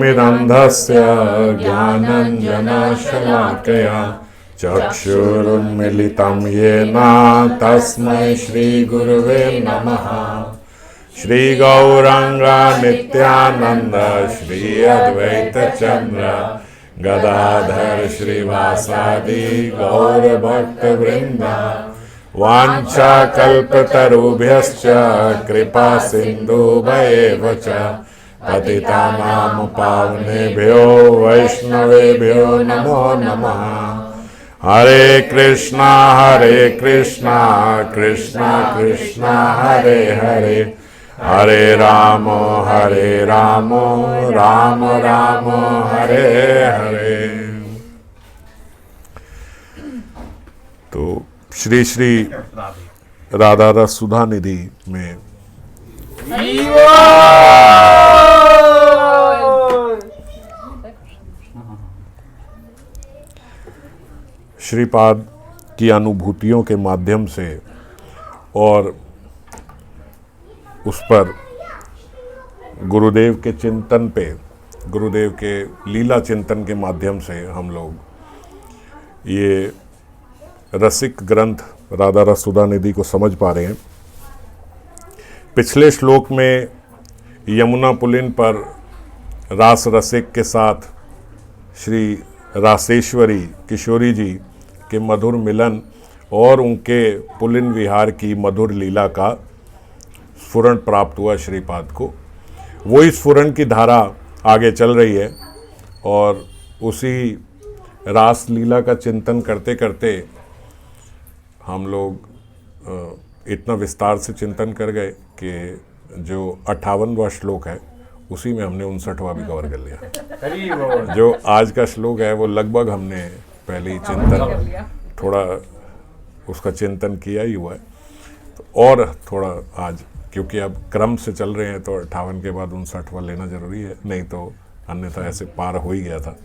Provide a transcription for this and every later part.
मिरन्धस्य ज्ञानञ्जनशलाकया चक्षुरुन्मीलितं येन तस्मै श्रीगुरुवे नमः। श्रीगौराङ्ग नित्यानन्द श्री अद्वैतचन्द्र गदाधर श्रीवासादि गौरभक्तवृन्द वाञ्छाकल्पतरुभ्यश्च कृपा सिन्धुभ्येव च पतितानां पावनेभ्यो वैष्णवेभ्यो नमो नमः। हरे कृष्णा कृष्णा कृष्णा हरे हरे, हरे राम राम राम हरे हरे। तो श्री श्री राधा रस सुधा निधि में श्रीपाद की अनुभूतियों के माध्यम से और उस पर गुरुदेव के चिंतन पे, गुरुदेव के लीला चिंतन के माध्यम से हम लोग ये रसिक ग्रंथ राधा रस सुधा निधि को समझ पा रहे हैं। पिछले श्लोक में यमुना पुलिन पर रास रसिक के साथ श्री रासेश्वरी किशोरी जी के मधुर मिलन और उनके पुलिन विहार की मधुर लीला का स्फुरण प्राप्त हुआ श्रीपाद को। वही स्फुरण की धारा आगे चल रही है और उसी रास लीला का चिंतन करते करते हम लोग इतना विस्तार से चिंतन कर गए कि जो 58वां श्लोक है उसी में हमने 59वां भी कवर कर लिया। जो आज का श्लोक है वो लगभग हमने पहले ही चिंतन थोड़ा उसका चिंतन किया ही हुआ है, तो और थोड़ा आज क्योंकि अब क्रम से चल रहे हैं तो 58 के बाद 59वां लेना जरूरी है, नहीं तो अन्यथा ऐसे पार हो ही गया था।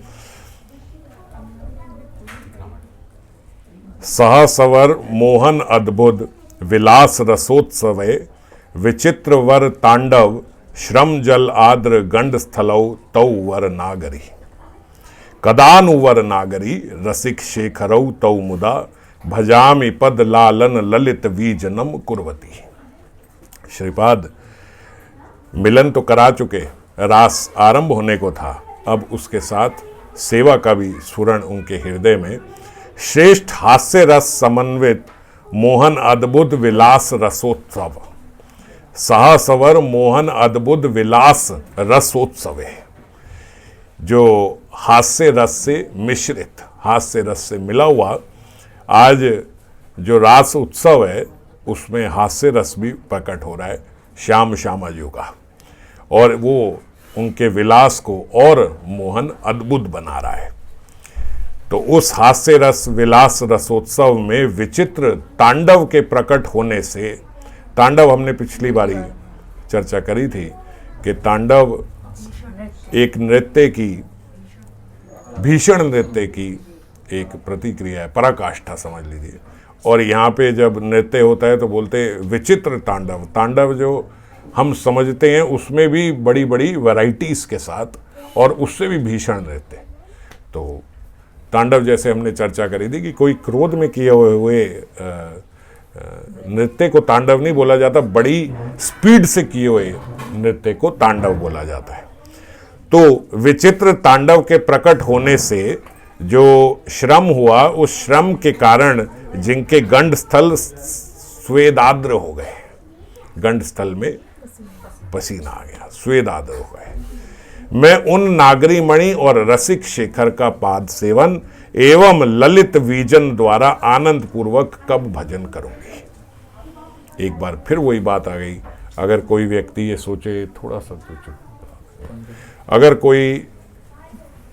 सहसवर मोहन अद्भुत विलास रसोत्सवे विचित्र वर तांडव श्रम जल आद्र गंड स्थलौ तौ वर नागरी कदानुवर नागरी रसिक शेखरौ तौ मुदा भजामि पद लालन ललित वीजनम कुर्वती। श्रीपाद मिलन तो करा चुके, रास आरंभ होने को था, अब उसके साथ सेवा का भी स्फुरण उनके हृदय में। श्रेष्ठ हास्य रस समन्वित मोहन अद्भुत विलास रसोत्सव, सहसवर मोहन अद्भुत विलास रसोत्सव है। जो हास्य रस से मिश्रित, हास्य रस से मिला हुआ आज जो रास उत्सव है उसमें हास्य रस भी प्रकट हो रहा है श्याम श्यामा जी का, और वो उनके विलास को और मोहन अद्भुत बना रहा है। तो उस हास्य रस विलास रसोत्सव में विचित्र तांडव के प्रकट होने से, तांडव हमने पिछली बारी चर्चा करी थी कि तांडव एक नृत्य की, भीषण नृत्य की एक प्रतिक्रिया है, पराकाष्ठा समझ लीजिए। और यहाँ पे जब नृत्य होता है तो बोलते हैं विचित्र तांडव। तांडव जो हम समझते हैं उसमें भी बड़ी बड़ी वैरायटीज़ के साथ और उससे भी भीषण नृत्य। तो तांडव जैसे हमने चर्चा करी थी कि कोई क्रोध में किए हुए नृत्य को तांडव नहीं बोला जाता, बड़ी स्पीड से किए हुए नृत्य को तांडव बोला जाता है। तो विचित्र तांडव के प्रकट होने से जो श्रम हुआ, उस श्रम के कारण जिनके गंड स्थल स्वेदाद्र हो गए, गंड स्थल में पसीना आ गया, स्वेदाद्र हो गए। मैं उन नागरी मणि और रसिक शेखर का पाद सेवन एवं ललित वीजन द्वारा आनंद पूर्वक कब भजन करूंगी। एक बार फिर वही बात आ गई। अगर कोई व्यक्ति ये सोचे, थोड़ा सा सोचो, अगर कोई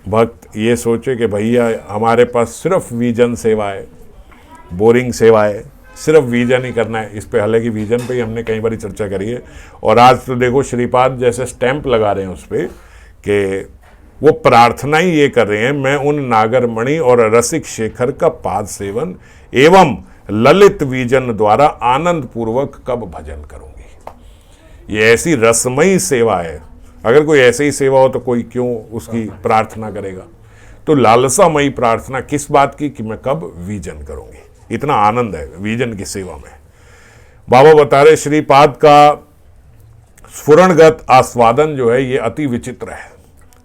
भक्त ये सोचे कि भैया हमारे पास सिर्फ वीजन सेवा है, बोरिंग सेवा है, सिर्फ वीजन ही करना है, इस पे हालांकि वीजन पे ही हमने कई बार चर्चा करी है। और आज तो देखो श्रीपाद जैसे स्टैंप लगा रहे हैं उस पर कि वो प्रार्थना ही ये कर रहे हैं, मैं उन नागरमणि और रसिक शेखर का पाद सेवन एवं ललित वीजन द्वारा आनंद पूर्वक कब भजन करूंगी। ये ऐसी रसमयी सेवा है अगर कोई ऐसे ही सेवा हो तो कोई क्यों उसकी प्रार्थना करेगा। तो लालसामयी प्रार्थना किस बात की, कि मैं कब विजन करूंगी। इतना आनंद है विजन की सेवा में। बाबा बता रहे श्रीपाद का स्फुरणगत आस्वादन जो है ये अति विचित्र है,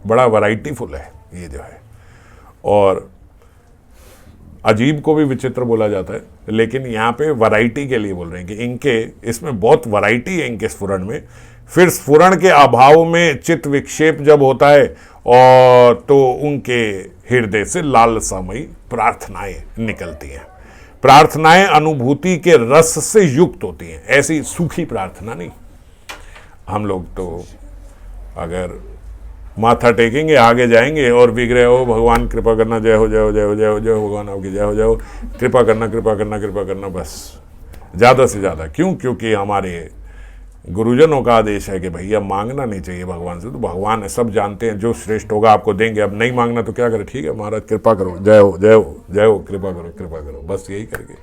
बड़ा वैरायटीफुल है ये जो है। और अजीब को भी विचित्र बोला जाता है, लेकिन यहाँ पे वैरायटी के लिए बोल रहे हैं कि इनके इसमें बहुत वैरायटी है इनके स्फुरण में। फिर स्फुरण के अभाव में चित्त विक्षेप जब होता है और तो उनके हृदय से लालसामयी प्रार्थनाएं निकलती हैं। प्रार्थनाएं अनुभूति के रस से युक्त होती हैं, ऐसी सूखी प्रार्थना नहीं। हम लोग तो अगर माथा टेकेंगे आगे जाएंगे और विग्रह हो भगवान कृपा करना, जय हो जय हो जय हो जय हो जय हो भगवान आपकी जय हो जय हो, कृपा करना कृपा करना कृपा करना, बस ज़्यादा से ज़्यादा। क्यों? क्योंकि हमारे गुरुजनों का आदेश है कि भैया मांगना नहीं चाहिए भगवान से, तो भगवान है सब जानते हैं, जो श्रेष्ठ होगा आपको देंगे। अब नहीं मांगना तो क्या करें, ठीक है महाराज कृपा करो, जय हो जय हो जय हो, कृपा करो, बस यही करके।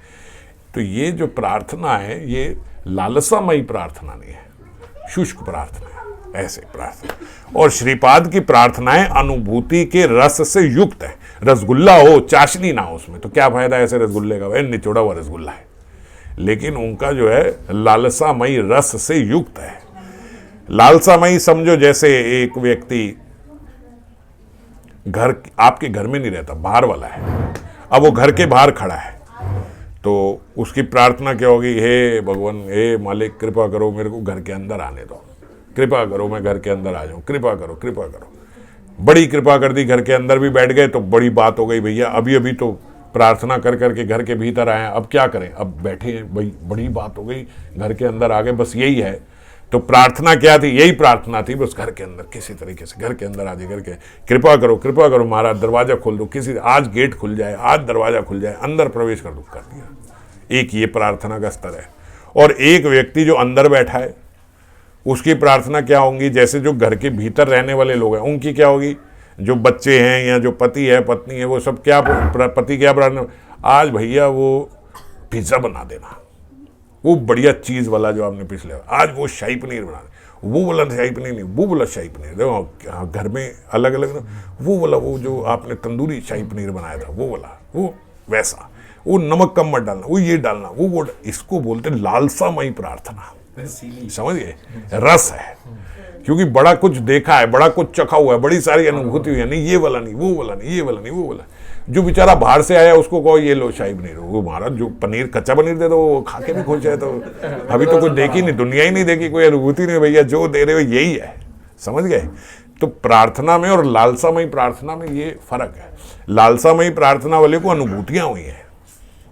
तो ये जो प्रार्थना है ये लालसामयी प्रार्थना नहीं है, शुष्क प्रार्थना है, ऐसे प्रार्थना। और श्रीपाद की प्रार्थनाएं अनुभूति के रस से युक्त है। रसगुल्ला हो, चाशनी ना हो उसमें, तो क्या फायदा ऐसे रसगुल्ले का, वह निचोड़ा हुआ रसगुल्ला है। लेकिन उनका जो है लालसामयी रस से युक्त है। लालसामयी समझो जैसे एक व्यक्ति घर आपके घर में नहीं रहता, बाहर वाला है, अब वो घर के बाहर खड़ा है, तो उसकी प्रार्थना क्या होगी, हे भगवान, हे मालिक कृपा करो मेरे को घर के अंदर आने दो, कृपा करो मैं घर के अंदर आ जाऊं, कृपा करो कृपा करो। बड़ी कृपा कर दी, घर के अंदर भी बैठ गए तो बड़ी बात हो गई भैया। अभी अभी तो प्रार्थना कर करके घर के भीतर आए, अब क्या करें, अब बैठे हैं भाई, बड़ी बात हो गई, घर के अंदर आ गए, बस यही है। तो प्रार्थना क्या थी, यही प्रार्थना थी, बस घर के अंदर किसी तरीके से घर के अंदर आ जाए, करके कृपा करो महाराज, दरवाजा खोल दो, किसी आज गेट खुल जाए, आज दरवाजा खुल जाए, अंदर प्रवेश कर दो, कर दिया। एक ये प्रार्थना का स्तर है। और एक व्यक्ति जो अंदर बैठा है उसकी प्रार्थना क्या होंगी, जैसे जो घर के भीतर रहने वाले लोग हैं उनकी क्या होगी, जो बच्चे हैं या जो पति है पत्नी है, वो सब क्या पति क्या प्रार्थना, आज भैया वो पिज्ज़ा बना देना, वो बढ़िया चीज़ वाला जो आपने पिछले, आज वो शाही पनीर बना दे, वो वाला शाही पनीर नहीं, वो वाला शाही पनीर, देखो घर में अलग अलग, वो वाला, वो जो आपने तंदूरी शाही पनीर बनाया था वो वाला, वो वैसा, वो नमक कम मत डालना, वो ये डालना, वो इसको बोलते लालसामयी प्रार्थना। समझ गए, रस है, क्योंकि बड़ा कुछ देखा है, बड़ा कुछ चखा हुआ है, बड़ी सारी अनुभूति हुई है, नहीं ये वाला नहीं, वो वाला नहीं, ये वाला नहीं, वो वाला। जो बेचारा बाहर से आया उसको कहो ये लो शाही पनीर, वो महाराज जो पनीर कच्चा पनीर दे दो वो खा के भी खुश है। तो अभी तो कुछ देखी नहीं, दुनिया ही नहीं देखी, कोई अनुभूति नहीं, भैया जो दे रहे हो यही है। समझ गए। तो प्रार्थना में और लालसामयी प्रार्थना में ये फर्क है। लालसामयी प्रार्थना वाले को अनुभूतियां हुई हैं,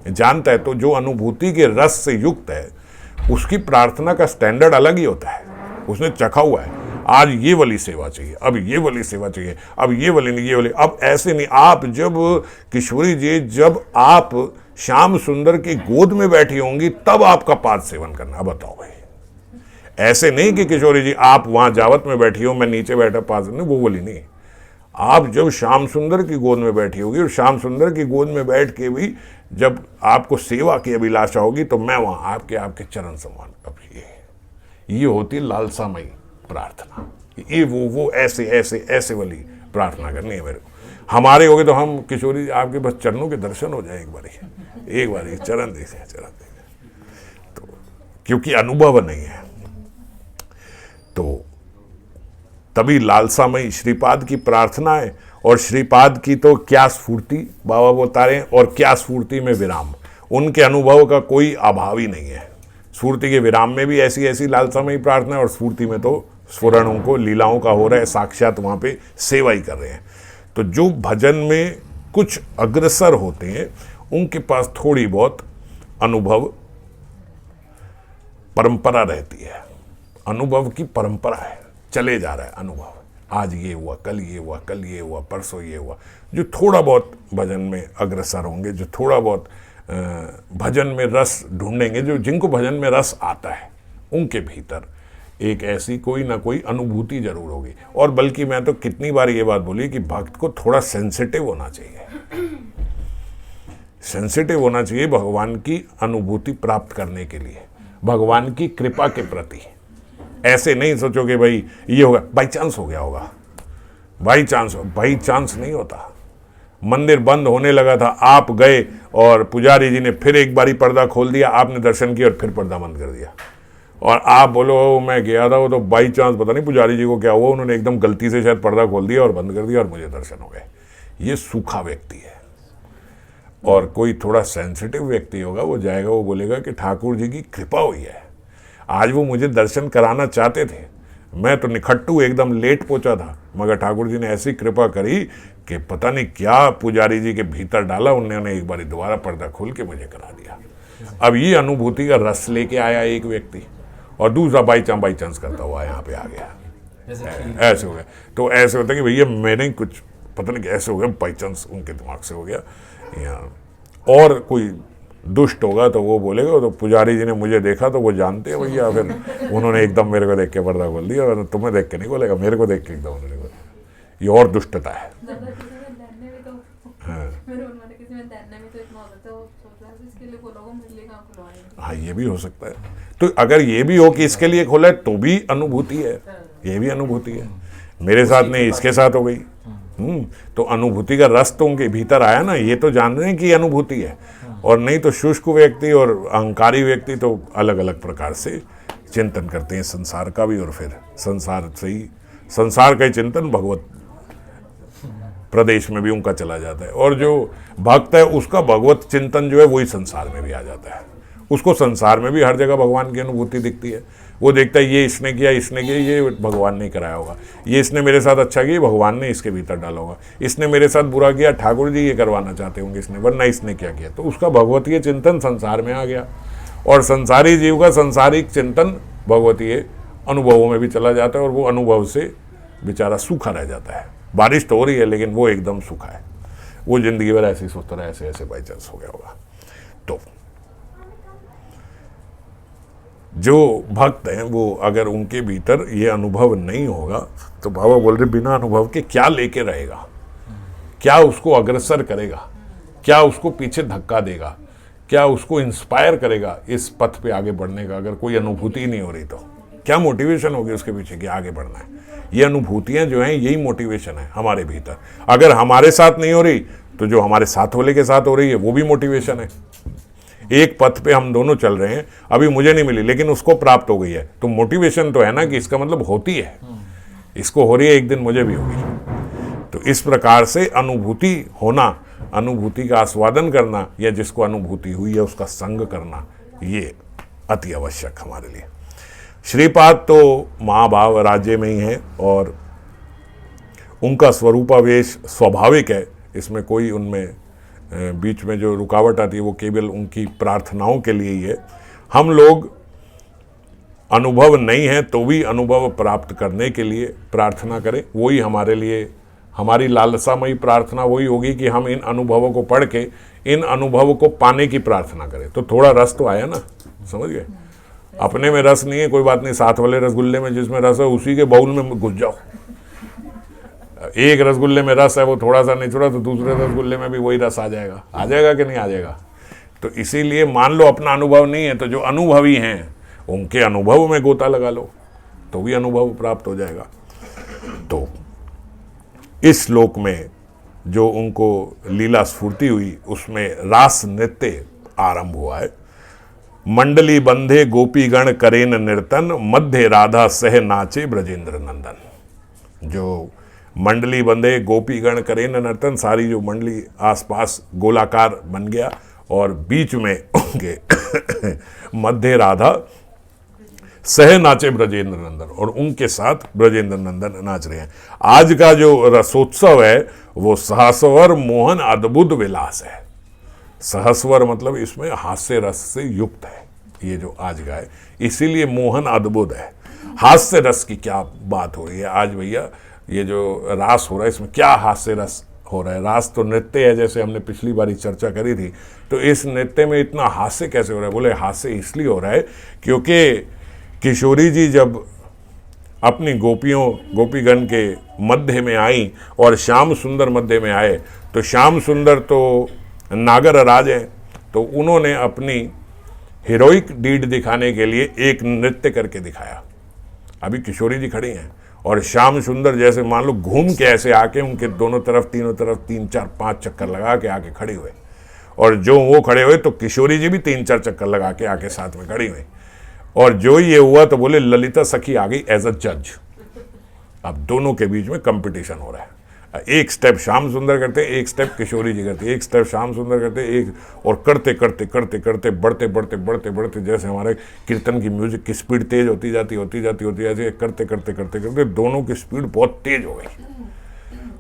जानता है, तो जो अनुभूति के रस से युक्त है उसकी प्रार्थना का स्टैंडर्ड अलग ही होता है, उसने चखा हुआ है, आज ये वाली सेवा चाहिए, अब ये वाली सेवा चाहिए, अब ये वाली नहीं, ये वाली। अब ऐसे नहीं, आप जब किशोरी जी, जब आप श्याम सुंदर की गोद में बैठी होंगी तब आपका पाद सेवन करना। बताओ भाई, ऐसे नहीं कि किशोरी जी आप वहां जावत में बैठी हो, मैं नीचे बैठा पाद नहीं, वो वाली नहीं। आप जब श्याम सुंदर की गोद में बैठी होगी और श्याम सुंदर की गोद में बैठ के भी जब आपको सेवा की अभिलाषा होगी तो मैं वहां आपके चरण सम्मान कर, ये होती लालसामयी प्रार्थना। ये वो ऐसे ऐसे ऐसे वाली प्रार्थना करनी है मेरे को। हमारे होगे तो हम किशोरी आपके बस चरणों के दर्शन हो जाए एक बार चरण देखे, तो क्योंकि अनुभव नहीं है, तो तभी लालसामयी श्रीपाद की प्रार्थना है। और श्रीपाद की तो क्या स्फूर्ति बाबा बता रहे हैं, और क्या स्फूर्ति में विराम, उनके अनुभव का कोई अभाव ही नहीं है। स्फूर्ति के विराम में भी ऐसी ऐसी लालसामयी प्रार्थना, और स्फूर्ति में तो स्फुरणों को लीलाओं का हो रहा है, साक्षात वहाँ पे सेवा ही कर रहे हैं। तो जो भजन में कुछ अग्रसर होते हैं उनके पास थोड़ी बहुत अनुभव परंपरा रहती है, अनुभव की परंपरा है, चले जा रहा है अनुभव, आज ये हुआ, कल ये हुआ, कल ये हुआ, परसों ये हुआ। जो थोड़ा बहुत भजन में अग्रसर होंगे, जो थोड़ा बहुत भजन में रस ढूंढेंगे, जो जिनको भजन में रस आता है उनके भीतर एक ऐसी कोई ना कोई अनुभूति जरूर होगी। और बल्कि मैं तो कितनी बार ये बात बोली कि भक्त को थोड़ा सेंसिटिव होना चाहिए, सेंसिटिव होना चाहिए भगवान की अनुभूति प्राप्त करने के लिए, भगवान की कृपा के प्रति। ऐसे नहीं सोचो कि भाई ये होगा, बाई चांस हो गया होगा, बाई चांस नहीं होता। मंदिर बंद होने लगा था, आप गए और पुजारी जी ने फिर एक बारी पर्दा खोल दिया, आपने दर्शन किया और फिर पर्दा बंद कर दिया, और आप बोलो मैं गया था, वो तो बाई चांस पता नहीं पुजारी जी को क्या हुआ, उन्होंने एकदम गलती से शायद पर्दा खोल दिया और बंद कर दिया और मुझे दर्शन हो गए। ये सूखा व्यक्ति है। और कोई थोड़ा सेंसिटिव व्यक्ति होगा, वो जाएगा, वो बोलेगा कि ठाकुर जी की कृपा हुई है, आज वो मुझे दर्शन कराना चाहते थे, मैं तो निखट्टू एकदम लेट पहुंचा था, मगर ठाकुर जी ने ऐसी कृपा करी कि पता नहीं क्या पुजारी जी के भीतर डाला, उन्होंने एक बार दोबारा पर्दा खोल के मुझे करा दिया। अब ये अनुभूति का रस लेके आया एक व्यक्ति, और दूसरा बाई चांस करता हुआ यहाँ पे आ गया, ऐसे हो गया। तो ऐसे होता है कि भैया मैंने कुछ पता नहीं ऐसे हो गया, बाई चांस उनके दिमाग से हो गया। या और कोई दुष्ट होगा तो वो बोलेगा तो पुजारी जी ने मुझे देखा तो वो जानते हैं भैया, फिर उन्होंने एकदम मेरे को देख के पर्दा खोल दिया, और तुम्हें देख के नहीं बोलेगा, मेरे को देख के एकदम उन्होंने बोला। ये और दुष्टता है। हाँ, ये भी हो सकता है। तो अगर ये भी हो कि इसके लिए खोला है तो भी अनुभूति है, ये भी अनुभूति है। मेरे साथ नहीं, इसके साथ हो गई। तो अनुभूति का रस तो उनके भीतर आया ना, ये तो जान रहे हैं कि अनुभूति है। और नहीं तो शुष्क व्यक्ति और अहंकारी व्यक्ति तो अलग अलग प्रकार से चिंतन करते हैं संसार का भी, और फिर संसार से ही संसार का ही चिंतन भगवत प्रदेश में भी उनका चला जाता है। और जो भक्त है उसका भगवत चिंतन जो है वही संसार में भी आ जाता है, उसको संसार में भी हर जगह भगवान की अनुभूति दिखती है। वो देखता है ये इसने किया, ये भगवान ने कराया होगा, ये इसने मेरे साथ अच्छा किया, भगवान ने इसके भीतर डाला होगा, इसने मेरे साथ बुरा किया, ठाकुर जी ये करवाना चाहते होंगे इसने, वरना इसने क्या किया। तो उसका भगवतीय चिंतन संसार में आ गया, और संसारी जीव का संसारिक चिंतन भगवतीय अनुभवों में भी चला जाता है, और वो अनुभव से बेचारा सूखा रह जाता है। बारिश तो हो रही है लेकिन वो एकदम सूखा है, वो जिंदगी भर ऐसे ही सोचता रहा, ऐसे बाई चांस हो गया होगा। तो जो भक्त हैं वो अगर उनके भीतर ये अनुभव नहीं होगा तो बाबा बोल रहे बिना अनुभव के क्या लेके रहेगा, क्या उसको अग्रसर करेगा, क्या उसको पीछे धक्का देगा, क्या उसको इंस्पायर करेगा इस पथ पे आगे बढ़ने का। अगर कोई अनुभूति नहीं हो रही तो क्या मोटिवेशन होगी उसके पीछे कि आगे बढ़ना है। ये अनुभूतियां जो हैं यही मोटिवेशन है हमारे भीतर। अगर हमारे साथ नहीं हो रही तो जो हमारे साथ वाले के साथ हो रही है वो भी मोटिवेशन है। एक पथ पे हम दोनों चल रहे हैं, अभी मुझे नहीं मिली लेकिन उसको प्राप्त हो गई है, तो मोटिवेशन तो है ना कि इसका मतलब होती है, इसको हो रही है, एक दिन मुझे भी होगी। तो इस प्रकार से अनुभूति होना, अनुभूति का आस्वादन करना, या जिसको अनुभूति हुई है उसका संग करना, ये अति आवश्यक हमारे लिए। श्रीपाद तो महाभाव राज्य में ही है और उनका स्वरूपावेश स्वाभाविक है, इसमें कोई उनमें बीच में जो रुकावट आती है वो केवल उनकी प्रार्थनाओं के लिए ही है। हम लोग अनुभव नहीं है तो भी अनुभव प्राप्त करने के लिए प्रार्थना करें, वही हमारे लिए, हमारी लालसामयी प्रार्थना वही होगी कि हम इन अनुभवों को पढ़ के इन अनुभवों को पाने की प्रार्थना करें। तो थोड़ा रस तो आया ना, समझ गए। अपने में रस नहीं है कोई बात नहीं, साथ वाले रसगुल्ले में जिसमें रस है उसी के बाउल में घुस जाओ। एक रसगुल्ले में रस है, वो थोड़ा सा निचोड़ा तो दूसरे रसगुल्ले में भी वही रस आ जाएगा कि नहीं आ जाएगा। तो इसीलिए मान लो अपना अनुभव नहीं है तो जो अनुभवी हैं उनके अनुभव में गोता लगा लो तो भी अनुभव प्राप्त हो जाएगा। तो इस श्लोक में जो उनको लीला स्फूर्ति हुई उसमें रास नृत्य आरंभ हुआ है। मंडली बंधे गोपीगण करेन नर्तन, मध्य राधा सह नाचे ब्रजेंद्र नंदन। जो मंडली बंधे गोपीगण करेन नर्तन, सारी जो मंडली आसपास गोलाकार बन गया और बीच में उनके मध्य राधा सह नाचे ब्रजेंद्र नंदन, और उनके साथ ब्रजेंद्र नंदन नाच रहे हैं। आज का जो रसोत्सव है वो सहस्वर मोहन अद्भुत विलास है। सहस्वर मतलब इसमें हास्य रस से युक्त है ये जो आज का है, इसीलिए मोहन अद्भुत है। हास्य रस की क्या बात हो रही है आज भैया, ये जो रास हो रहा है इसमें क्या हास्य रस हो रहा है। रास तो नृत्य है, जैसे हमने पिछली बारी चर्चा करी थी, तो इस नृत्य में इतना हास्य कैसे हो रहा है। बोले हास्य इसलिए हो रहा है क्योंकि किशोरी जी जब अपनी गोपीगण के मध्य में आई और श्याम सुंदर मध्य में आए, तो श्याम सुंदर तो नागर राज हैं, तो उन्होंने अपनी हीरोइक डीड दिखाने के लिए एक नृत्य करके दिखाया। अभी किशोरी जी खड़ी हैं और श्याम सुंदर जैसे मान लो घूम के ऐसे आके उनके दोनों तरफ तीनों तरफ 3-4-5 चक्कर लगा के आके खड़े हुए, और जो वो खड़े हुए तो किशोरी जी भी 3-4 चक्कर लगा के आके साथ में खड़ी हुई, और जो ये हुआ तो बोले ललिता सखी आ गई एज अ जज। अब दोनों के बीच में कंपटीशन हो रहा है, एक स्टेप श्याम सुंदर करते, एक स्टेप किशोरी जी करते, एक स्टेप श्याम सुंदर करते, एक, और करते करते करते करते बढ़ते बढ़ते बढ़ते बढ़ते जैसे हमारे कीर्तन की म्यूजिक की स्पीड तेज होती जाती ऐसे करते करते करते करते दोनों की स्पीड बहुत तेज हो गई।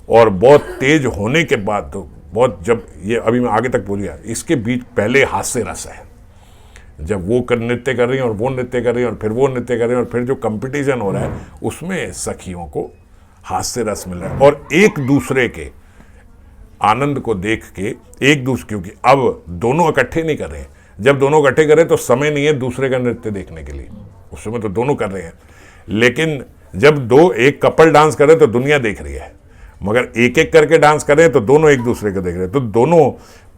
और बहुत तेज होने के बाद तो बहुत, जब ये अभी मैं आगे तक बोलिए, इसके बीच पहले हास्य रस है, जब वो नृत्य कर रही हैं और वो नृत्य कर रही हैं और फिर वो नृत्य कर रही हैं और फिर जो कंपटीशन हो रहा है उसमें सखियों को हास्य रस मिल रहा है, और एक दूसरे के आनंद को देख के एक दूसरे, क्योंकि अब दोनों इकट्ठे नहीं कर रहे हैं, जब दोनों इकट्ठे कर रहे हैं तो समय नहीं है दूसरे का नृत्य देखने के लिए, उस समय तो दोनों कर रहे हैं, लेकिन जब एक कपल डांस कर रहे हैं तो दुनिया देख रही है, मगर एक एक करके डांस कर रहे हैं तो दोनों एक दूसरे को देख रहे हैं, तो दोनों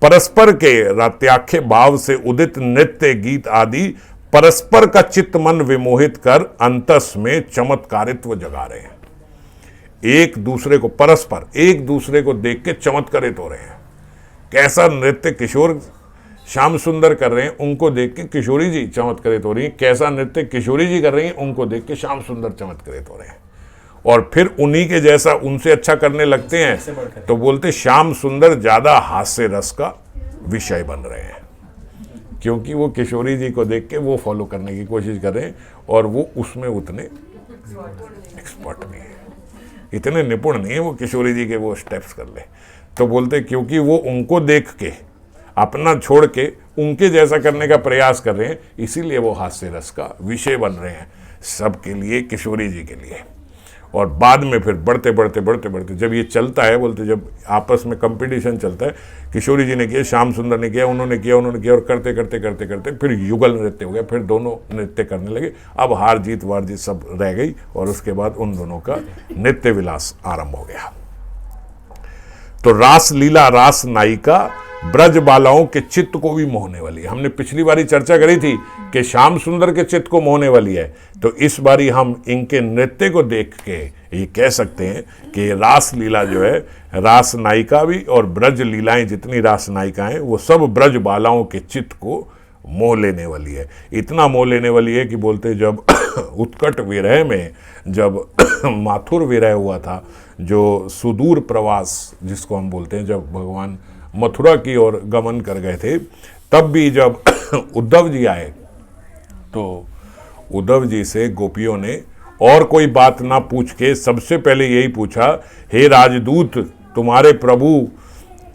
परस्पर के रात्याख्य भाव से उदित नृत्य गीत आदि परस्पर का चित्त मन विमोहित कर अंतस में चमत्कारित्व जगा रहे हैं, एक दूसरे को परस्पर एक दूसरे को देख के चमत्कारित हो रहे हैं। कैसा नृत्य किशोर श्याम सुंदर कर रहे हैं उनको देख के किशोरी जी चमत्कारित हो रही हैं, कैसा नृत्य किशोरी जी कर रही हैं उनको देख के श्याम सुंदर चमत्कारित हो रहे हैं, और फिर उन्हीं के जैसा उनसे अच्छा करने लगते हैं तो बोलते श्याम सुंदर ज्यादा हास्य रस का विषय बन रहे हैं, क्योंकि वो किशोरी जी को देख के वो फॉलो करने की कोशिश कर रहे हैं और वो उसमें उतने एक्सपर्ट नहीं है, इतने निपुण नहीं है वो किशोरी जी के वो स्टेप्स कर ले, तो बोलते क्योंकि वो उनको देख के अपना छोड़ के उनके जैसा करने का प्रयास कर रहे हैं, इसीलिए वो हास्य रस का विषय बन रहे हैं सबके लिए, किशोरी जी के लिए। और बाद में फिर बढ़ते बढ़ते बढ़ते बढ़ते जब ये चलता है, बोलते जब आपस में कंपटीशन चलता है, किशोरी जी ने किया, श्याम सुंदर ने किया, उन्होंने किया और करते करते करते करते फिर युगल नृत्य हो गया, फिर दोनों नृत्य करने लगे, अब हार जीत वार जीत सब रह गई, और उसके बाद उन दोनों का नृत्य विलास आरंभ हो गया। तो रास लीला रास नायिका ब्रज बालाओं के चित्त को भी मोहने वाली है। हमने पिछली बारी चर्चा करी थी कि श्याम सुंदर के चित्त को मोहने वाली है, तो इस बारी हम इनके नृत्य को देख के ये कह सकते हैं कि रास लीला जो है, रास नायिका भी और ब्रज लीलाएं जितनी रास नायिकाएं वो सब ब्रज बालाओं के चित्त को मोह लेने वाली है। इतना मोह लेने वाली है कि बोलते जब उत्कट विरह में, जब माथुर विरह हुआ था, जो सुदूर प्रवास जिसको हम बोलते हैं, जब भगवान मथुरा की ओर गमन कर गए थे, तब भी जब उद्धव जी आए तो उद्धव जी से गोपियों ने और कोई बात ना पूछ के सबसे पहले यही पूछा, हे राजदूत, तुम्हारे प्रभु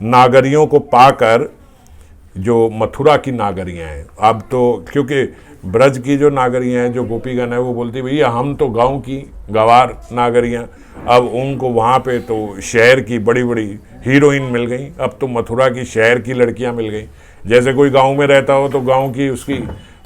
नागरियों को पाकर, जो मथुरा की नागरियां हैं, अब तो क्योंकि ब्रज की जो नागरियां हैं, जो गोपीगण है, वो बोलती भैया हम तो गांव की गवार नागरियां, अब उनको वहाँ पे तो शहर की बड़ी बड़ी हीरोइन मिल गई, अब तो मथुरा की शहर की लड़कियां मिल गई। जैसे कोई गांव में रहता हो तो गांव की उसकी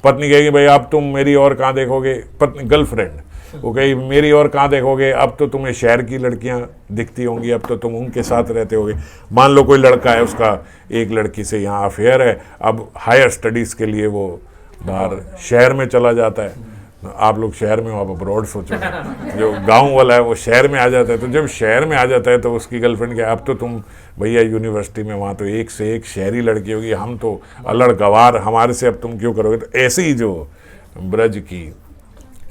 पत्नी कहेगी भाई अब तुम मेरी और कहाँ देखोगे, पत्नी गर्लफ्रेंड वो कही मेरी और कहाँ देखोगे, अब तो तुम्हें शहर की लड़कियां दिखती होंगी, अब तो तुम उनके साथ रहते होगे। मान लो कोई लड़का है, उसका एक लड़की से यहाँ अफेयर है, अब हायर स्टडीज़ के लिए वो बाहर शहर में चला जाता है। आप लोग शहर में हो, आप अब्रॉड सोचो, जो गांव वाला है वो शहर में आ जाता है, तो जब शहर में आ जाता है तो उसकी गर्लफ्रेंड क्या, अब तो तुम भैया यूनिवर्सिटी में वहाँ तो एक से एक शहरी लड़की होगी, हम तो अलड़ गवार, हमारे से अब तुम क्यों करोगे। तो ऐसे ही जो ब्रज की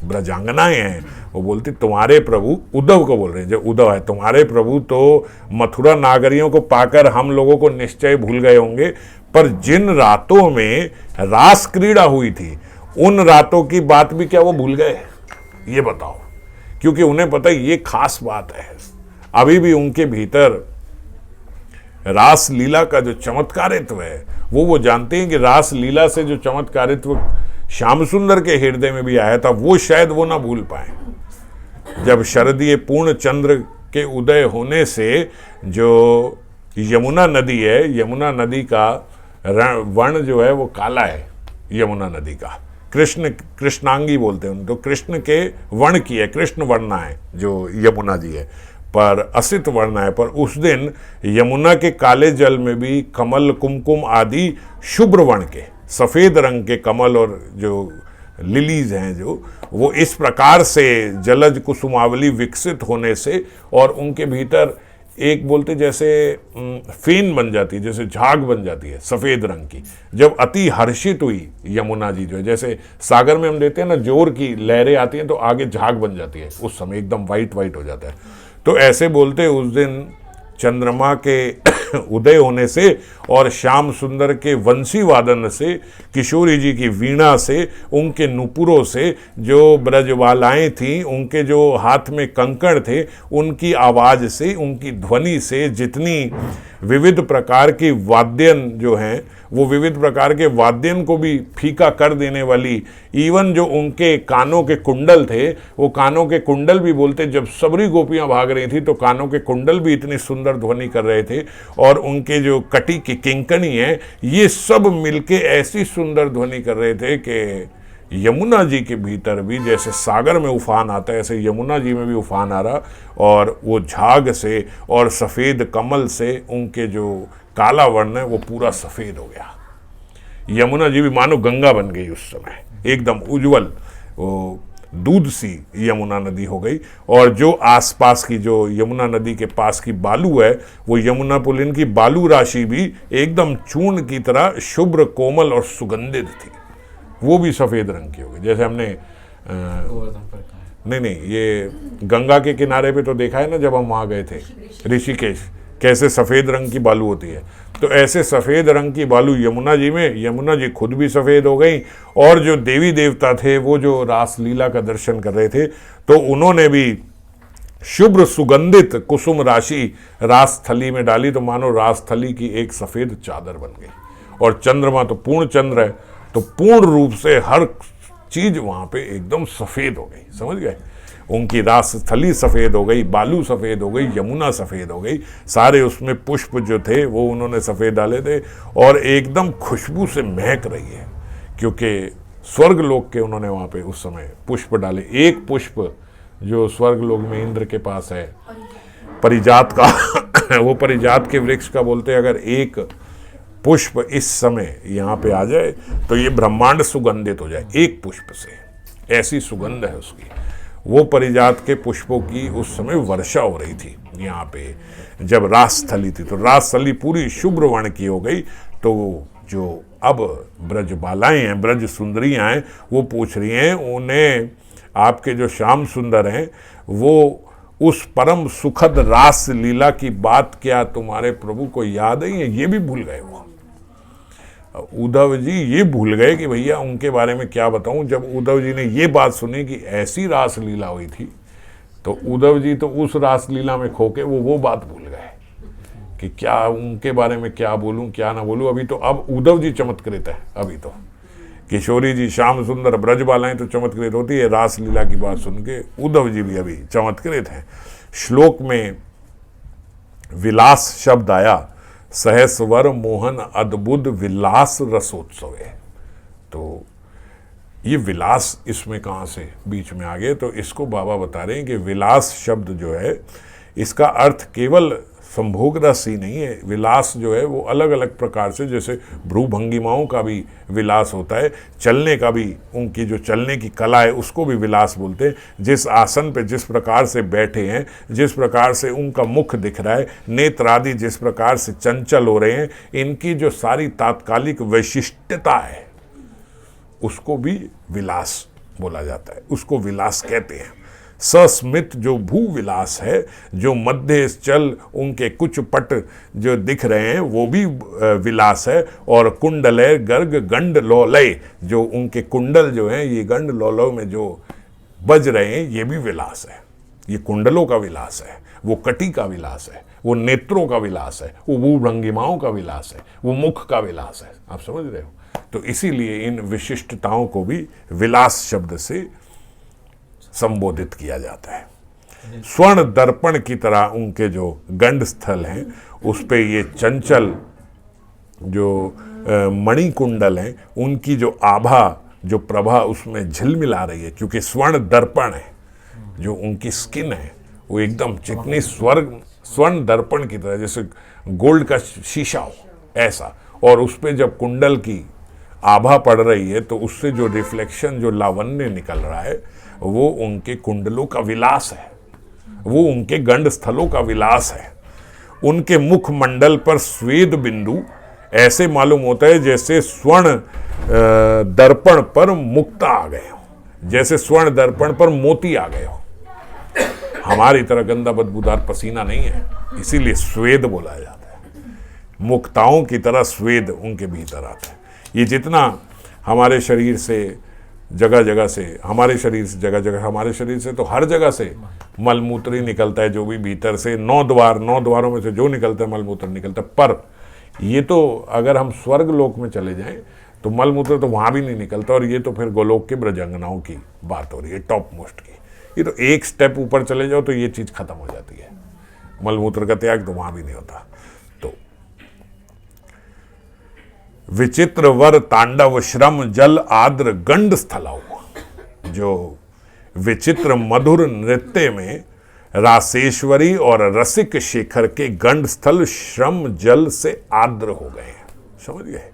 ब्रजांगनाएं हैं वो बोलती तुम्हारे प्रभु, उद्धव को बोल रहे हैं, जो उद्धव है, तुम्हारे प्रभु तो मथुरा नागरियों को पाकर हम लोगों को निश्चय भूल गए होंगे, पर जिन रातों में रास क्रीड़ा हुई थी उन रातों की बात भी क्या वो भूल गए, ये बताओ। क्योंकि उन्हें पता है ये खास बात है, अभी भी उनके भीतर रास लीला का जो चमत्कारित्व है वो जानते हैं कि रास लीला से जो चमत्कारित्व श्याम सुंदर के हृदय में भी आया था वो शायद वो ना भूल पाए। जब शरदीय पूर्ण चंद्र के उदय होने से जो यमुना नदी है, यमुना नदी का वर्ण जो है वो काला है, यमुना नदी का कृष्णांगी बोलते हैं, तो कृष्ण के वर्ण की है, कृष्ण वर्णा है जो यमुना जी है, पर असित वर्ण है। पर उस दिन यमुना के काले जल में भी कमल कुमकुम आदि शुभ्र वर्ण के, सफेद रंग के कमल और जो लिलीज हैं जो, वो इस प्रकार से जलज कुसुमावली विकसित होने से और उनके भीतर एक बोलते जैसे फेन बन जाती है, जैसे झाग बन जाती है सफ़ेद रंग की, जब अति हर्षित हुई यमुना जी जो है, जैसे सागर में हम देते हैं ना जोर की लहरें आती हैं तो आगे झाग बन जाती है, उस समय एकदम वाइट वाइट हो जाता है। तो ऐसे बोलते उस दिन चंद्रमा के उदय होने से और श्याम सुंदर के वंशी वादन से, किशोरी जी की वीणा से, उनके नुपुरों से, जो ब्रजबालाएं थीं उनके जो हाथ में कंकड़ थे उनकी आवाज़ से, उनकी ध्वनि से, जितनी विविध प्रकार की वाद्यन जो हैं वो विविध प्रकार के वाद्यन को भी फीका कर देने वाली, इवन जो उनके कानों के कुंडल थे, वो कानों के कुंडल भी बोलते जब सबरी गोपियां भाग रही थी तो कानों के कुंडल भी इतनी सुंदर ध्वनि कर रहे थे, और उनके जो कटी की किंकणी है ये सब मिलके ऐसी सुंदर ध्वनि कर रहे थे कि यमुना जी के भीतर भी जैसे सागर में उफान आता है ऐसे यमुना जी में भी उफान आ रहा, और वो झाग से और सफ़ेद कमल से उनके जो काला वर्ण है वो पूरा सफ़ेद हो गया। यमुना जी भी मानो गंगा बन गई उस समय, एकदम उज्जवल, वो दूध सी यमुना नदी हो गई। और जो आसपास की जो यमुना नदी के पास की बालू है वो यमुना पुलिन की बालू राशि भी एकदम चूर्ण की तरह शुभ्र कोमल और सुगंधित थी, वो भी सफ़ेद रंग की हो गई। जैसे हमने नहीं, ये गंगा के किनारे पे तो देखा है ना जब हम वहाँ गए थे ऋषिकेश, कैसे सफ़ेद रंग की बालू होती है, तो ऐसे सफ़ेद रंग की बालू यमुना जी में, यमुना जी खुद भी सफ़ेद हो गई, और जो देवी देवता थे वो जो रासलीला का दर्शन कर रहे थे तो उन्होंने भी शुभ्र सुगंधित कुसुम राशि रासथली में डाली, तो मानो रासथली की एक सफ़ेद चादर बन गई। और चंद्रमा तो पूर्ण चंद्र है, तो पूर्ण रूप से हर चीज वहां पे एकदम सफ़ेद हो गई, समझ गए। उनकी रासस्थली सफ़ेद हो गई, बालू सफ़ेद हो गई, यमुना सफ़ेद हो गई, सारे उसमें पुष्प जो थे वो उन्होंने सफ़ेद डाले थे, और एकदम खुशबू से महक रही है, क्योंकि स्वर्ग लोक के उन्होंने वहाँ पे उस समय पुष्प डाले। एक पुष्प जो स्वर्ग लोक में इंद्र के पास है परिजात का वो परिजात के वृक्ष का बोलते हैं, अगर एक पुष्प इस समय यहाँ पे आ जाए तो ये ब्रह्मांड सुगंधित हो जाए एक पुष्प से, ऐसी सुगंध है उसकी। वो परिजात के पुष्पों की उस समय वर्षा हो रही थी यहाँ पे जब रासस्थली थी, तो रासस्थली पूरी शुभ्र वर्ण की हो गई। तो जो अब ब्रजबालाएं हैं, ब्रज सुंदरियाँ हैं, वो पूछ रही हैं उन्हें, आपके जो श्याम सुंदर हैं वो उस परम सुखद रास लीला की बात क्या तुम्हारे प्रभु को याद है? ये भी भूल गए वो उद्धव जी, ये भूल गए कि भैया उनके बारे में क्या बताऊं। जब उद्धव जी ने ये बात सुनी कि ऐसी रास लीला हुई थी, तो उद्धव जी तो उस रास लीला में खो के वो बात भूल गए कि क्या उनके बारे में क्या बोलूं क्या ना बोलूं। अभी तो अब उद्धव जी चमत्कृत है, अभी तो किशोरी जी, श्याम सुंदर, ब्रजबालाएं तो चमत्कृत होती है, रास लीला की बात सुन के उद्धव जी भी अभी चमत्कृत हैं। श्लोक में विलास शब्द आया, सहस्वर मोहन अद्भुत विलास रसोत्सव है, तो ये विलास इसमें कहाँ से बीच में आ गए? तो इसको बाबा बता रहे हैं कि विलास शब्द जो है इसका अर्थ केवल संभोग रस ही नहीं है। विलास जो है वो अलग अलग प्रकार से, जैसे भ्रूभंगिमाओं का भी विलास होता है, चलने का भी, उनकी जो चलने की कला है उसको भी विलास बोलते हैं। जिस आसन पे जिस प्रकार से बैठे हैं, जिस प्रकार से उनका मुख दिख रहा है, नेत्र आदि जिस प्रकार से चंचल हो रहे हैं, इनकी जो सारी तात्कालिक वैशिष्ट्यता है उसको भी विलास बोला जाता है, उसको विलास कहते हैं। सस्मित जो भू विलास है, जो मध्य चल उनके कुछ पट जो दिख रहे हैं वो भी विलास है। और कुंडलय गर्ग गंड लौलय, जो उनके कुंडल जो हैं ये गंड लौलय में जो बज रहे हैं ये भी विलास है। ये कुंडलों का विलास है, वो कटी का विलास है, वो नेत्रों का विलास है, वो भूभंगिमाओं का विलास है, वो मुख का विलास है। आप समझ रहे हो? तो इसीलिए इन विशिष्टताओं को भी विलास शब्द से संबोधित किया जाता है। स्वर्ण दर्पण की तरह उनके जो गंड स्थल हैं उस पे ये चंचल जो मणिकुंडल हैं उनकी जो आभा, जो प्रभा उसमें झिलमिला रही है, क्योंकि स्वर्ण दर्पण है, जो उनकी स्किन है वो एकदम चिकनी स्वर्ण दर्पण की तरह, जैसे गोल्ड का शीशा हो ऐसा, और उस पे जब कुंडल की आभा पड़ रही है तो उससे जो रिफ्लेक्शन, जो लावण्य निकल रहा है, वो उनके कुंडलों का विलास है, वो उनके गंड स्थलों का विलास है। उनके मुख मंडल पर स्वेद बिंदु ऐसे मालूम होता है जैसे स्वर्ण दर्पण पर मुक्ता आ गए हो, जैसे स्वर्ण दर्पण पर मोती आ गए हो। हमारी तरह गंदा बदबूदार पसीना नहीं है, इसीलिए स्वेद बोला जाता है। मुक्ताओं की तरह स्वेद उनके भीतर आता है। ये जितना हमारे शरीर से जगह जगह से, हमारे शरीर से जगह जगह, हमारे शरीर से तो हर जगह से मलमूत्र ही निकलता है, जो भी भीतर से 9 द्वारों में से जो निकलता है मलमूत्र निकलता है। पर ये तो अगर हम स्वर्ग लोक में चले जाएं तो मलमूत्र तो वहाँ भी नहीं निकलता, और ये तो फिर गोलोक के ब्रजंगनाओं की बात हो रही है, टॉप मोस्ट की। ये तो एक स्टेप ऊपर चले जाओ तो ये चीज़ खत्म हो जाती है, मलमूत्र का त्याग तो वहाँ भी नहीं होता। तो विचित्र वर तांडव श्रम जल आद्र गंड स्थलाओ, जो विचित्र मधुर नृत्य में रासेश्वरी और रसिक शेखर के गंड स्थल श्रम जल से आर्द्र हो गए हैं। समझ गए?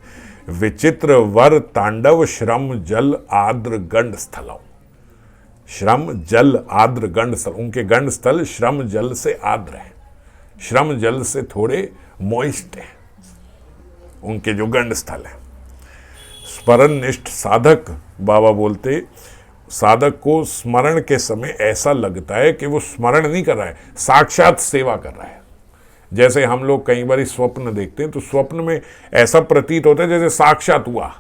विचित्र वर तांडव श्रम जल आर्द्र गंड स्थलाओ, श्रम जल आर्द्र गंड स्थल, उनके गंड स्थल श्रम जल से आर्द्र हैं, श्रम जल से थोड़े मॉइस्ट हैं उनके जो गंड स्थल हैं। स्मरण निष्ठ साधक, बाबा बोलते, साधक को स्मरण के समय ऐसा लगता है कि वो स्मरण नहीं कर रहा है, साक्षात सेवा कर रहा है। जैसे हम लोग कई बार स्वप्न देखते हैं तो स्वप्न में ऐसा प्रतीत होता है जैसे साक्षात हुआ,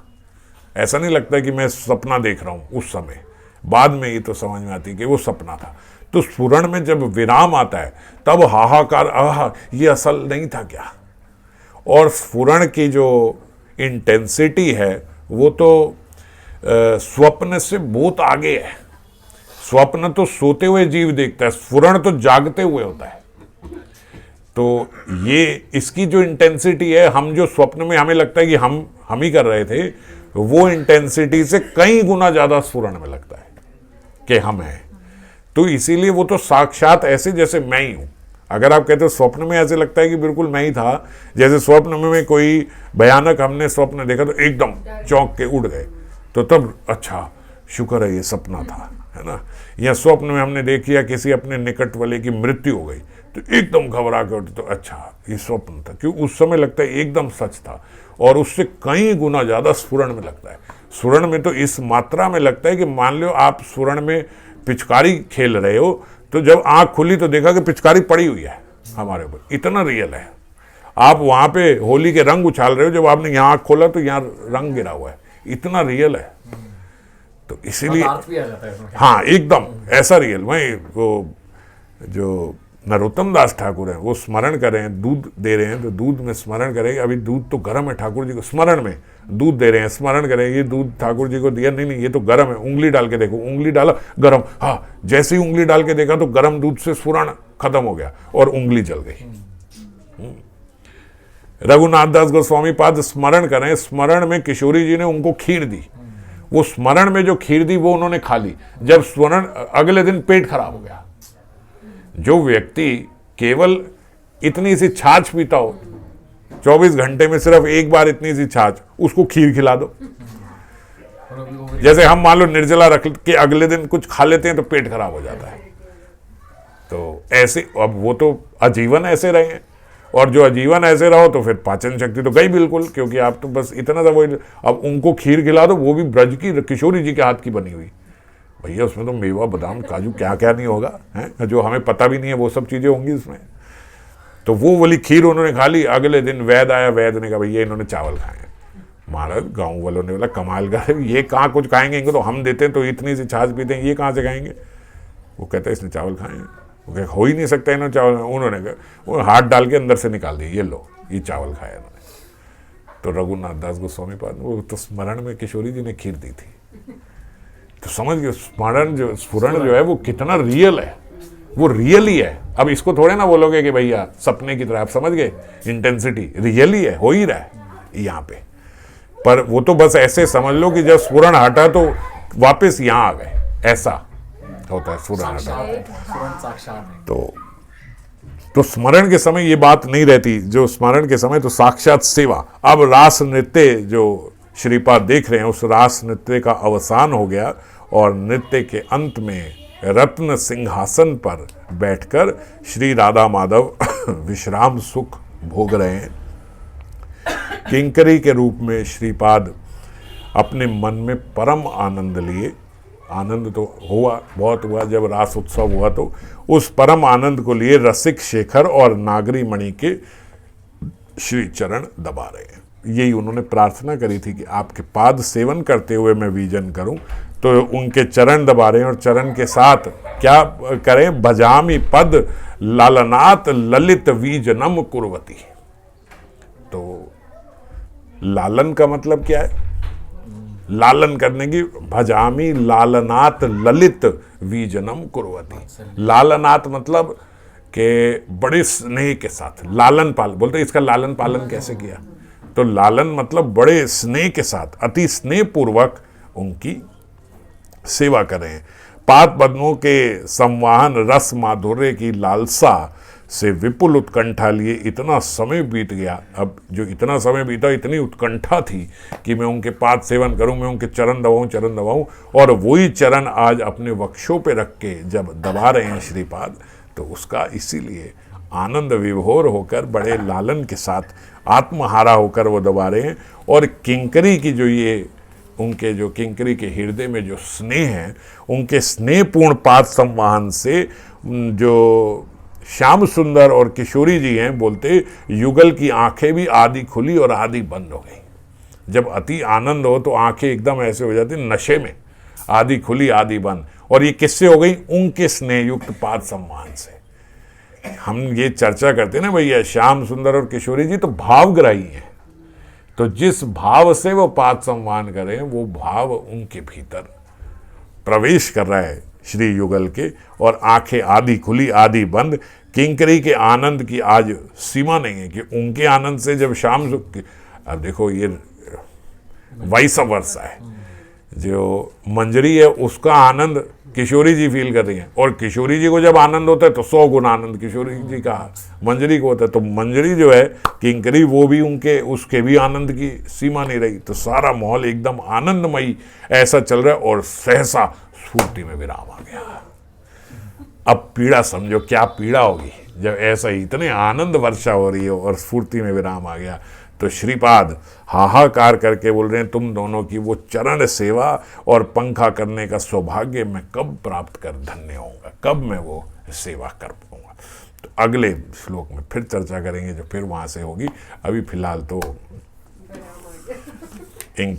ऐसा नहीं लगता है कि मैं सपना देख रहा हूं उस समय। बाद में ये तो समझ में आती है कि वो सपना था। तो स्फुरण में जब विराम आता है तब हाहाकार, आहा ये असल नहीं था क्या। और स्फुरण की जो इंटेंसिटी है वो तो स्वप्न से बहुत आगे है। स्वप्न तो सोते हुए जीव देखता है, स्फुरण तो जागते हुए होता है। तो ये इसकी जो इंटेंसिटी है, हम जो स्वप्न में हमें लगता है कि हम ही कर रहे थे, वो इंटेंसिटी से कई गुना ज्यादा स्फुरण में लगता है कि हम हैं। तो इसीलिए वो तो साक्षात ऐसे जैसे मैं ही हूं। अगर आप कहते हो स्वप्न में ऐसे लगता है कि बिल्कुल मैं ही था, जैसे स्वप्न में कोई भयानक हमने स्वप्न देखा तो एकदम चौंक के उड़ गए, तो तब अच्छा शुक्र है ये सपना था, है ना। या स्वप्न में हमने देख लिया किसी अपने निकट वाले की मृत्यु हो गई तो एकदम घबरा के उठे, तो अच्छा ये स्वप्न था, क्यों उस समय लगता है एकदम सच था। और उससे कई गुना ज्यादा स्फुरण में लगता है। स्फुरण में तो इस मात्रा में लगता है कि मान लो आप स्फुरण में पिचकारी खेल रहे हो, तो जब आंख खुली तो देखा कि पिचकारी पड़ी हुई है हमारे ऊपर, इतना रियल है। आप वहां पे होली के रंग उछाल रहे हो, जब आपने यहाँ आंख खोला तो यहाँ रंग गिरा हुआ है, इतना रियल है। तो इसीलिए हाँ एकदम ऐसा रियल। वही वो जो नरोत्तम दास ठाकुर हैं, वो स्मरण कर रहे हैं, दूध दे रहे हैं तो दूध में स्मरण करें, अभी दूध तो गर्म है, ठाकुर जी को स्मरण में दूध दे रहे हैं, स्मरण करें ये दूध ठाकुर जी को दिया, नहीं ये तो गर्म है, उंगली डाल के देखो, उंगली डाला गर्म, हाँ जैसे ही उंगली डाल के देखा तो गर्म दूध से स्फुरण खत्म हो गया और उंगली जल गई। रघुनाथ दास गोस्वामी पाद स्मरण करें, स्मरण में किशोरी जी ने उनको खीर दी, वो स्मरण में जो खीर दी वो उन्होंने खा ली। जब स्मरण, अगले दिन पेट खराब हो गया। जो व्यक्ति केवल इतनी सी छाछ पीता हो, 24 घंटे में सिर्फ एक बार इतनी सी छाछ, उसको खीर खिला दो। जैसे हम मान लो निर्जला रख के अगले दिन कुछ खा लेते हैं तो पेट खराब हो जाता है। तो ऐसे, अब वो तो आजीवन ऐसे रहे हैं, और जो आजीवन ऐसे रहो तो फिर पाचन शक्ति तो गई बिल्कुल, क्योंकि आप तो बस इतना सा वो, अब उनको खीर खिला दो, वो भी ब्रज की किशोरी जी के हाथ की बनी हुई। भैया उसमें तो मेवा बादाम काजू क्या क्या नहीं होगा, है जो हमें पता भी नहीं है, वो सब चीजें होंगी उसमें। तो वो वाली खीर उन्होंने खा ली। अगले दिन वैद आया, वैद ने कहा भैया इन्होंने चावल खाए। महाराज गाँव वालों ने बोला कमाल कर, ये कहाँ कुछ खाएंगे, इनको तो हम देते हैं तो इतनी सी छाछ पीते हैं, ये कहाँ से खाएंगे। वो कहते हैं इसने चावल खाए। वो कहे हो ही नहीं सकता इन्होंने चावल। उन्होंने कहा, वो हाथ डाल के अंदर से निकाल दिए, ये लो ये चावल खाया इन्होंने। तो रघुनाथ दास गोस्वामी पाद, वो तो स्मरण में किशोरी जी ने खीर दी थी। तो समझ गए स्मरण जो स्फुरण जो है वो कितना रियल है, वो रियल ही है। अब इसको थोड़े ना बोलोगे कि भैया सपने की तरह, आप समझ गए इंटेंसिटी रियल ही है, हो ही रहा है यहाँ पे। पर वो तो बस ऐसे समझ लो कि जब स्फुरण हटा तो वापस यहाँ आ गए, ऐसा होता है स्फुरण हटा। तो स्मरण के समय ये बात नहीं रहती, जो स्मरण के समय तो साक्षात सेवा। अब रास नृत्य जो श्रीपाद देख रहे हैं उस रास नृत्य का अवसान हो गया और नृत्य के अंत में रत्न सिंहासन पर बैठकर श्री राधा माधव विश्राम सुख भोग रहे हैं। किंकरी के रूप में श्रीपाद अपने मन में परम आनंद लिए। आनंद तो हुआ, बहुत हुआ, जब रास उत्सव हुआ तो उस परम आनंद को लिए रसिक शेखर और नागरी मणि के श्री चरण दबा रहे हैं। यही उन्होंने प्रार्थना करी थी कि आपके पाद सेवन करते हुए मैं विजन करूं, तो उनके चरण दबा रहे हैं। और चरण के साथ क्या करें, भजामी पद लालनाथ ललित वीजनम कुर्वती। तो लालन का मतलब क्या है, लालन करने की, भजामी लालनाथ ललित वीजनम कुर्वती। लालनाथ मतलब के बड़े स्नेह के साथ, लालन पालन बोलते हैं, इसका लालन पालन कैसे किया, तो लालन मतलब बड़े स्नेह के साथ, अति स्नेह पूर्वक उनकी सेवा करें। पाद पद्मों के संवाहन रस माधुर्य की लालसा से विपुल उत्कंठा लिए इतना समय बीत गया। अब जो इतना समय बीता, इतनी उत्कंठा थी कि मैं उनके पाद सेवन करूं, मैं उनके चरण दबाऊं, और वही चरण आज अपने वक्षों पे रख के जब दबा रहे हैं श्रीपाद, तो उसका इसीलिए आनंद विभोर होकर बड़े लालन के साथ आत्महारा होकर वो दबा रहे हैं। और किंकरी की जो ये उनके जो किंकरी के हृदय में जो स्नेह है, उनके स्नेहपूर्ण पाद संवाहन से जो श्याम सुंदर और किशोरी जी हैं, बोलते युगल की आंखें भी आधी खुली और आधी बंद हो गई। जब अति आनंद हो तो आंखें एकदम ऐसे हो जाती नशे में, आधी खुली आधी बंद। और ये किससे हो गई, उनके स्नेहयुक्त पाद सम्मान से। हम ये चर्चा करते हैं ना भैया, श्याम सुंदर और किशोरी जी तो भावग्राही हैं, तो जिस भाव से वो पाद सम्मान करें, वो भाव उनके भीतर प्रवेश कर रहा है श्री युगल के, और आंखें आधी खुली आधी बंद। किंकरी के आनंद की आज सीमा नहीं है कि उनके आनंद से जब शाम, अब देखो ये वाइस वर्सा है, जो मंजरी है उसका आनंद किशोरी जी फील कर रही हैं, और किशोरी जी को जब आनंद होता है तो 100 गुना आनंद किशोरी जी का मंजरी को होता है। तो मंजरी जो है किंकरी, वो भी उसके भी आनंद की सीमा नहीं रही। तो सारा माहौल एकदम आनंदमयी ऐसा चल रहा है, और सहसा स्फूर्ति में विराम आ गया। अब पीड़ा समझो क्या पीड़ा होगी जब ऐसा ही इतने आनंद वर्षा हो रही है और स्फूर्ति में विराम आ गया। तो श्रीपाद हाहाकार करके बोल रहे हैं, तुम दोनों की वो चरण सेवा और पंखा करने का सौभाग्य मैं कब प्राप्त कर धन्य होऊंगा, कब मैं वो सेवा कर पाऊंगा। तो अगले श्लोक में फिर चर्चा करेंगे जो फिर वहाँ से होगी। अभी फिलहाल तो